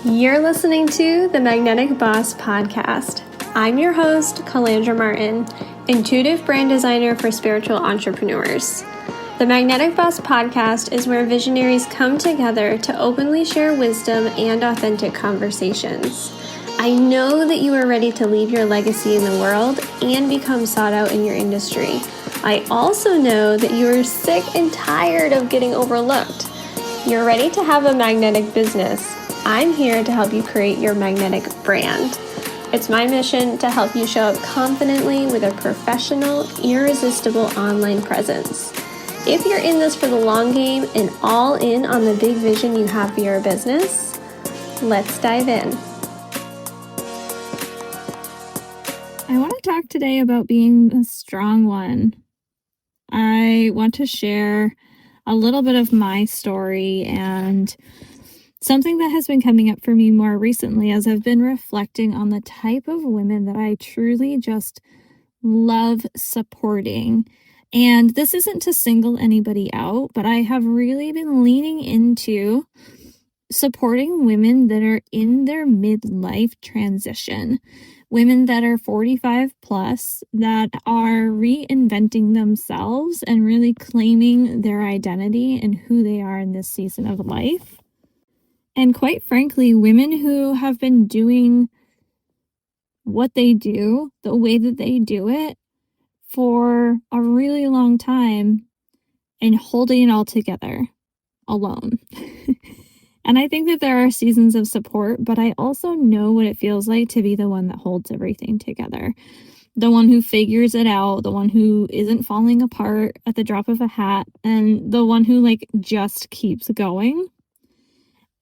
You're listening to the Magnetic Boss Podcast. I'm your host, Calandra Martin, intuitive brand designer for spiritual entrepreneurs. The Magnetic Boss Podcast is where visionaries come together to openly share wisdom and authentic conversations. I know that you are ready to leave your legacy in the world and become sought out in your industry. I also know that you are sick and tired of getting overlooked. You're ready to have a magnetic business. I'm here to help you create your magnetic brand. It's my mission to help you show up confidently with a professional, irresistible online presence. If you're in this for the long game and all in on the big vision you have for your business, let's dive in. I want to talk today about being a strong one. I want to share a little bit of my story and something that has been coming up for me more recently as I've been reflecting on the type of women that I truly just love supporting. And this isn't to single anybody out, but I have really been leaning into supporting women that are in their midlife transition. Women that are 45 plus that are reinventing themselves and really claiming their identity and who they are in this season of life. And quite frankly, women who have been doing what they do, the way that they do it, for a really long time and holding it all together alone. And I think that there are seasons of support, but I also know what it feels like to be the one that holds everything together. The one who figures it out, the one who isn't falling apart at the drop of a hat, and the one who just keeps going.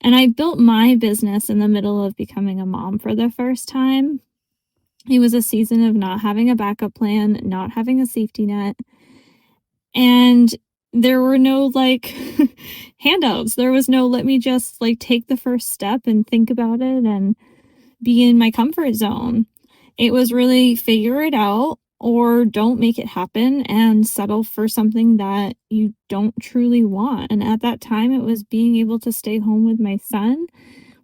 And I built my business in the middle of becoming a mom for the first time. It was a season of not having a backup plan, not having a safety net. And there were no handouts. There was no, let me just take the first step and think about it and be in my comfort zone. It was really figure it out or don't make it happen and settle for something that you don't truly want. And at that time, it was being able to stay home with my son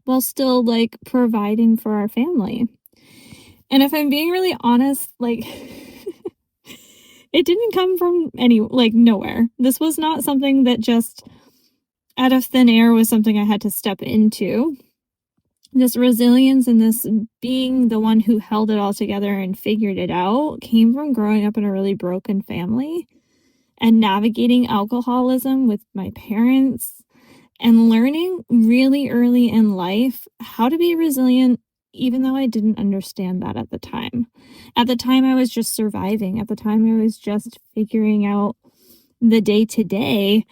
while still providing for our family. And if I'm being really honest, it didn't come from nowhere. This was not something that just out of thin air was something I had to step into. This resilience and this being the one who held it all together and figured it out came from growing up in a really broken family and navigating alcoholism with my parents and learning really early in life how to be resilient, even though I didn't understand that at the time. At the time, I was just surviving. At the time, I was just figuring out the day-to-day.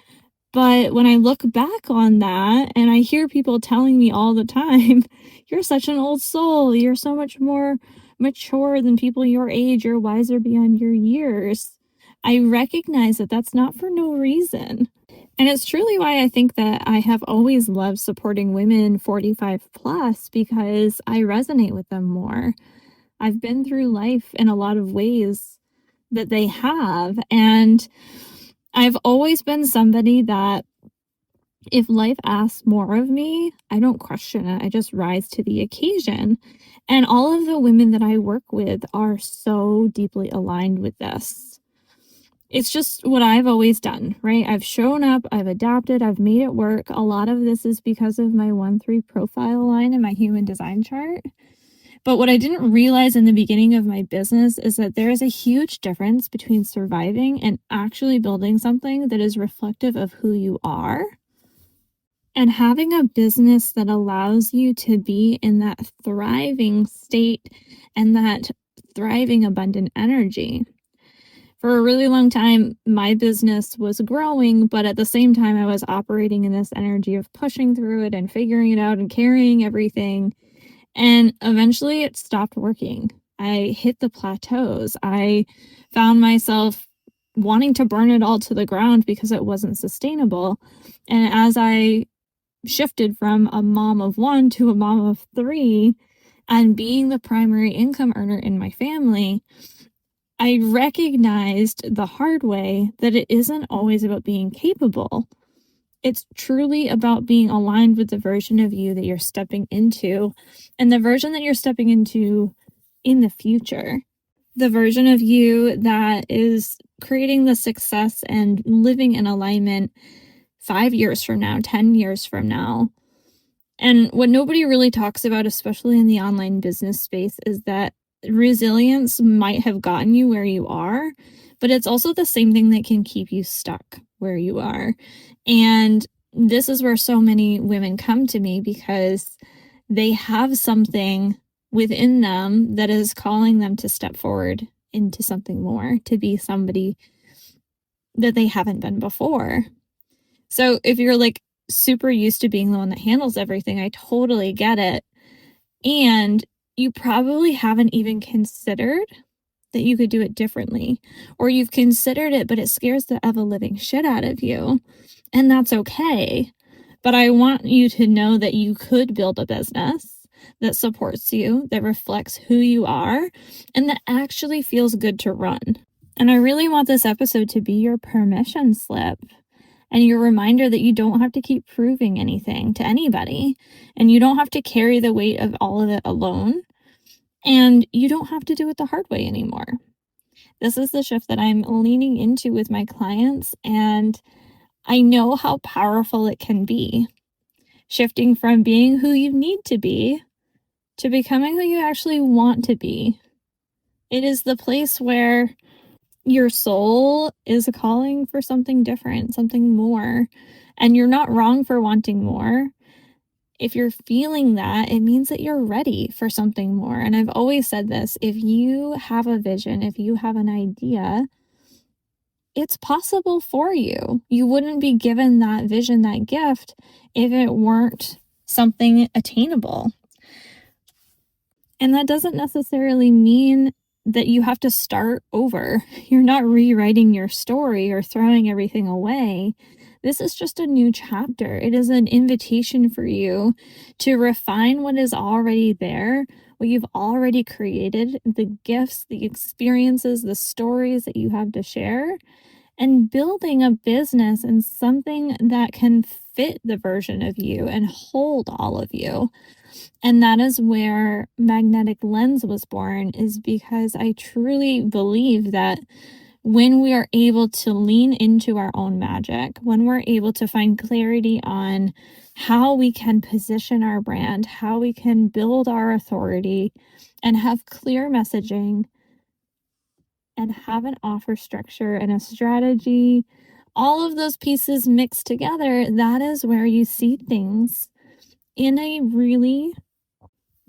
But when I look back on that and I hear people telling me all the time, you're such an old soul, you're so much more mature than people your age, you're wiser beyond your years, I recognize that that's not for no reason. And it's truly why I think that I have always loved supporting women 45 plus because I resonate with them more. I've been through life in a lot of ways that they have, and I've always been somebody that if life asks more of me, I don't question it. I just rise to the occasion. And all of the women that I work with are so deeply aligned with this. It's just what I've always done, right? I've shown up, I've adapted, I've made it work. A lot of this is because of my 1-3 profile line in my human design chart. But what I didn't realize in the beginning of my business is that there is a huge difference between surviving and actually building something that is reflective of who you are. And having a business that allows you to be in that thriving state and that thriving abundant energy. For a really long time, my business was growing, but at the same time, I was operating in this energy of pushing through it and figuring it out and carrying everything. And eventually it stopped working. I hit the plateaus. I found myself wanting to burn it all to the ground because it wasn't sustainable. And as I shifted from a mom of 1 to a mom of 3 and being the primary income earner in my family, I recognized the hard way that it isn't always about being capable. It's truly about being aligned with the version of you that you're stepping into and the version that you're stepping into in the future. The version of you that is creating the success and living in alignment 5 years from now, 10 years from now. And what nobody really talks about, especially in the online business space, is that resilience might have gotten you where you are, but it's also the same thing that can keep you stuck where you are. And this is where so many women come to me because they have something within them that is calling them to step forward into something more, to be somebody that they haven't been before. So if you're like super used to being the one that handles everything, I totally get it. And you probably haven't even considered that you could do it differently, or you've considered it, but it scares the ever living shit out of you. And that's okay. But I want you to know that you could build a business that supports you, that reflects who you are, and that actually feels good to run. And I really want this episode to be your permission slip and your reminder that you don't have to keep proving anything to anybody, and you don't have to carry the weight of all of it alone, and you don't have to do it the hard way anymore. This is the shift that I'm leaning into with my clients, and I know how powerful it can be. Shifting from being who you need to be to becoming who you actually want to be. It is the place where your soul is calling for something different, something more, and you're not wrong for wanting more. If you're feeling that, it means that you're ready for something more. And I've always said this, if you have a vision, if you have an idea, it's possible for you. You wouldn't be given that vision, that gift, if it weren't something attainable. And that doesn't necessarily mean that you have to start over. You're not rewriting your story or throwing everything away. This is just a new chapter. It is an invitation for you to refine what is already there, what you've already created, the gifts, the experiences, the stories that you have to share, and building a business and something that can fit the version of you and hold all of you. And that is where Magnetic Lens was born, is because I truly believe that when we are able to lean into our own magic, when we're able to find clarity on how we can position our brand, how we can build our authority and have clear messaging and have an offer structure and a strategy, all of those pieces mixed together, that is where you see things in a really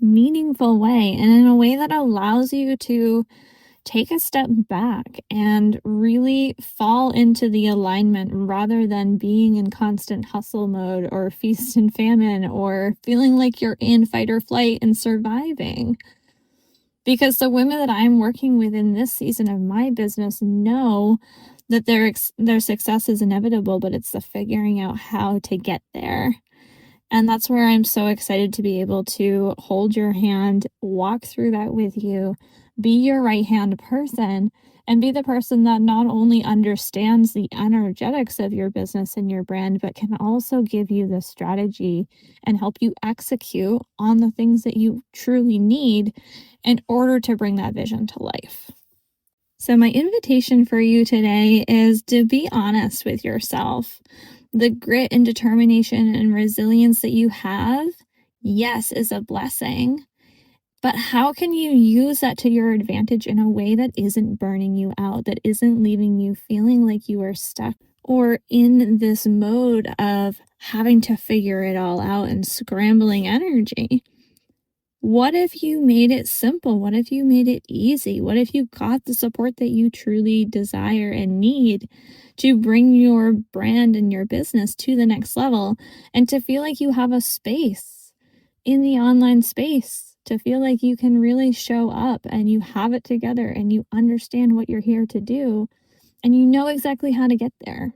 meaningful way and in a way that allows you to take a step back and really fall into the alignment rather than being in constant hustle mode or feast and famine or feeling like you're in fight or flight and surviving. Because the women that I'm working with in this season of my business know that their success is inevitable, but it's the figuring out how to get there. And that's where I'm so excited to be able to hold your hand, walk through that with you, be your right-hand person, and be the person that not only understands the energetics of your business and your brand, but can also give you the strategy and help you execute on the things that you truly need in order to bring that vision to life. So my invitation for you today is to be honest with yourself. The grit and determination and resilience that you have, yes, is a blessing. But how can you use that to your advantage in a way that isn't burning you out, that isn't leaving you feeling like you are stuck or in this mode of having to figure it all out and scrambling energy? What if you made it simple? What if you made it easy? What if you got the support that you truly desire and need to bring your brand and your business to the next level and to feel like you have a space in the online space, to feel like you can really show up and you have it together and you understand what you're here to do and you know exactly how to get there?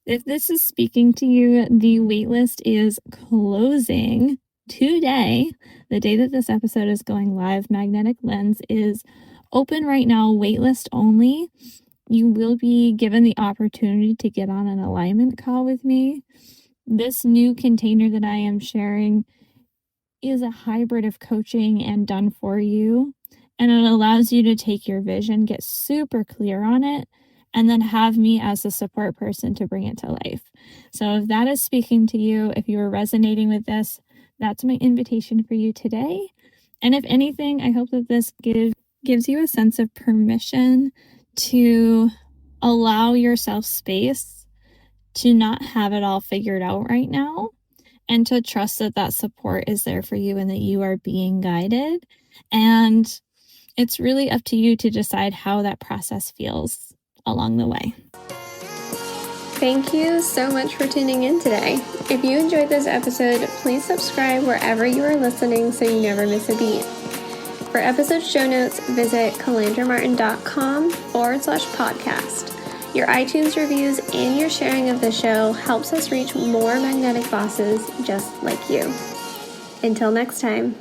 If this is speaking to you, the waitlist is closing today, the day that this episode is going live. Magnetic Lens is open right now, waitlist only. you will be given the opportunity to get on an alignment call with me. This new container that I am sharing is a hybrid of coaching and done for you. And it allows you to take your vision, get super clear on it, and then have me as a support person to bring it to life. So if that is speaking to you, if you are resonating with this, that's my invitation for you today. And if anything, I hope that this gives you a sense of permission to allow yourself space to not have it all figured out right now, and to trust that that support is there for you and that you are being guided. And it's really up to you to decide how that process feels along the way. Thank you so much for tuning in today. If you enjoyed this episode, please subscribe wherever you are listening so you never miss a beat. For episode show notes, visit calandramartin.com/podcast. Your iTunes reviews and your sharing of the show helps us reach more magnetic bosses just like you. Until next time.